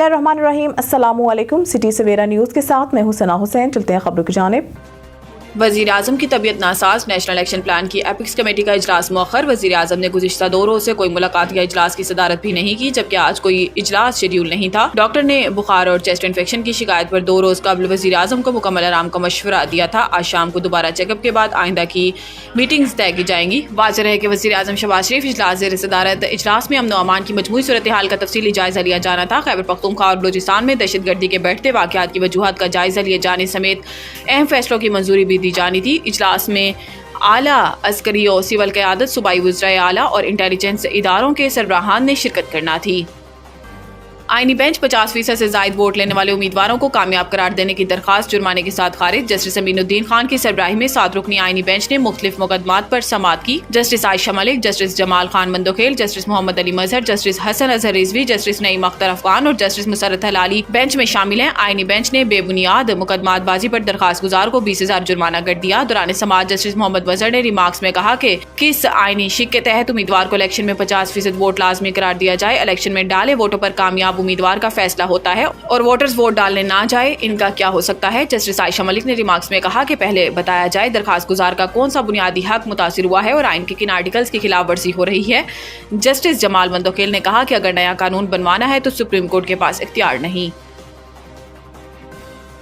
बिस्मिल्लाहिर्रहमानिर्रहीम। अस्सलामुअलैकुम। सिटी सवेरा न्यूज़ के साथ मैं हूं सना हुसैन। चलते हैं खबरों की जानिब। वज़ीर आज़म की तबीयत नासाज, नेशनल एक्शन प्लान की एपिक्स कमेटी का इजलास मुअख्खर। वज़ीर आज़म ने गुज़िश्ता 2 रोज़ से कोई मुलाकात या इजलास की सदारत भी नहीं की, जबकि आज कोई इजलास शेड्यूल नहीं था। डॉक्टर ने बुखार और चेस्ट इन्फेक्शन की शिकायत पर 2 रोज़ कबल वज़ीर आज़म को मुकम्मल आराम का मशवरा दिया था। आज शाम को दोबारा चेकअप के बाद आइंदा की मीटिंग्स तय की जाएंगी। वाज़ेह है कि वज़ीर आज़म शहबाज शरीफ इजलास ज़ेर सदारत इजलास में अमन व अमान की मजमूई सूरत हाल का तफसीली जायजा लिया जाना था। खैबर पख्तूनख्वा और बलूचिस्तान में दहशत गर्दी के बढ़ते वाक़यात की वजूहात का जायजा लिए जाने समेत अहम फैसलों की मंजूरी भी दी जानी थी। इजलास में आला अस्करी और सिविल क़यादत, सूबाई वज़राए आला और इंटेलिजेंस इदारों के सरबराहान ने शिरकत करना थी। आईनी बेंच 50% से ज़ायद वोट लेने वाले उम्मीदवारों को कामयाब करार देने की दरखास्त जुर्माने के साथ खारिज। जस्टिस अमीनुद्दीन खान की सरबराही में 7 रुकनी आईनी बेंच ने मुख्तलिफ मुकदमात पर समाअत की। Justice Ayesha Malik, justice Jamal Khan Mandokhel, justice Muhammad Ali Mazhar, justice Hasan Azhar Rizvi, justice Naeem Akhtar Afghan और जस्टिस मुसरत हलाली बेंच में शामिल हैं। आईनी बेंच ने बेबुनियाद मुकदमातबाजी पर दरखास्त गुजार को 20,000 जुर्माना कर दिया। दौरान समाअत जस्टिस मोहम्मद मजहर ने रिमार्क्स में कहा कि किस आईनी शिक के तहत उम्मीदवार को इलेक्शन में 50% वोट लाजमी करार दिया जाए। इलेक्शन में डाले वोटों पर कामयाब उम्मीदवार का फैसला होता है और वोटर्स वोट डालने ना जाए, इनका क्या हो सकता है। जस्टिस आयशा मलिक ने रिमार्क्स में कहा कि पहले बताया जाए दरखास्त गुजार का कौन सा बुनियादी हक मुतासिर हुआ है और आइन के किन आर्टिकल्स की खिलाफ वर्जी हो रही है। जस्टिस जमाल मंदोखेल ने कहा कि अगर नया कानून बनवाना है तो सुप्रीम कोर्ट के पास इख्तियार नहीं।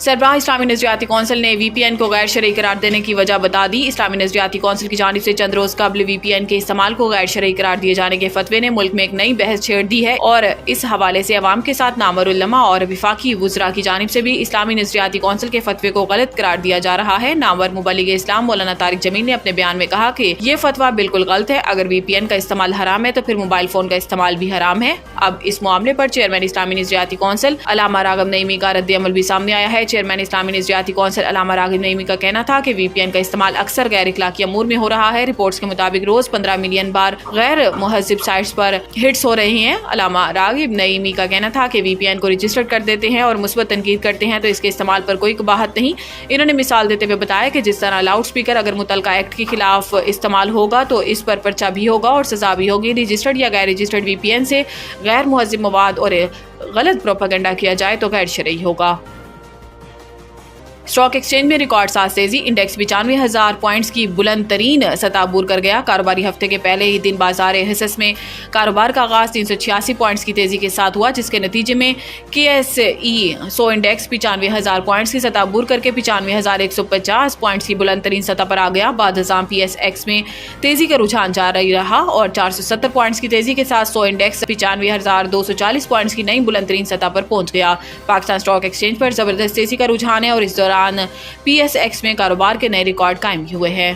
सरबराह इस्लामी नज़रियाती कौंसिल ने VPN को गैर शरई करार देने की वजह बता दी। इस्लामी नज़रियाती कौंसिल की जानिब से चंद रोज कबल VPN के इस्तेमाल को गैर शरई करार दिए जाने के फतवे ने मुल्क में एक नई बहस छेड़ दी है और इस हवाले से अवाम के साथ नामवर उलमा और विफाकी वुज़रा की जानिब से भी इस्लामी नज़रियाती कौंसिल के फतवे को गलत करार दिया जा रहा है। नामवर मुबल्लिग इस्लाम मौलाना तारिक जमील ने अपने बयान में कहा कि ये फतवा बिल्कुल गलत है। अगर VPN का इस्तेमाल हराम है तो फिर मोबाइल फोन का इस्तेमाल भी हराम है। अब इस मामले पर चेयरमैन इस्लामी नज़रियाती कौंसिल अल्लामा राग़िब नईमी का रद्द अमल भी सामने आया है। चेयरमैन इस्लामी नज़रियाती कौंसिल अल्लामा राग़िब नईमी का कहना था कि VPN का इस्तेमाल अक्सर गैर इखलाकी अमूर में हो रहा है। रिपोर्ट्स के मुताबिक रोज 15 मिलियन बार गैर मुहज़्ज़िब साइट्स पर हिट्स हो रही हैं। अल्लामा राग़िब नईमी का कहना था कि VPN को रजिस्टर्ड कर देते हैं और मुस्बत तनकीद करते हैं तो इसके इस्तेमाल पर कोई कबाहत नहीं। इन्होंने मिसाल देते हुए बताया कि जिस तरह लाउड स्पीकर अगर मुतलका एक्ट के खिलाफ इस्तेमाल होगा तो इस पर पर्चा भी होगा और सजा भी होगी। रजिस्टर्ड या गैर रजिस्टर्ड VPN से गैर मुहज़्ज़िब मवाद और गलत प्रोपेगेंडा किया जाए तो गैर शरई होगा। स्टॉक एक्सचेंज में रिकॉर्ड साथ तेजी, इंडेक्स 95,000 पॉइंट्स की बुलंद तरीन सतह अबूर कर गया। कारोबारी हफ्ते के पहले ही दिन बाजार हिस्स में कारोबार का आगाज 386 पॉइंट्स की तेजी के साथ हुआ, जिसके नतीजे में KSE 100 इंडेक्स 95,000 पॉइंट्स की सतह अबूर करके 95,150 पॉइंट्स की बुलंद तरीन सतह पर आ गया। बाद हज़ाम PSX में तेजी का रुझान जारी रहा और 470 पॉइंट्स की तेजी के साथ 100 इंडेक्स 95,240 पॉइंट्स की नई बुलंद तरीन सतह पर पहुंच गया। पाकिस्तान स्टॉक एक्सचेंज पर जबरदस्त तेजी का रुझान है और इस दौरान PSX में कारोबार के नए रिकॉर्ड कायम हुए हैं।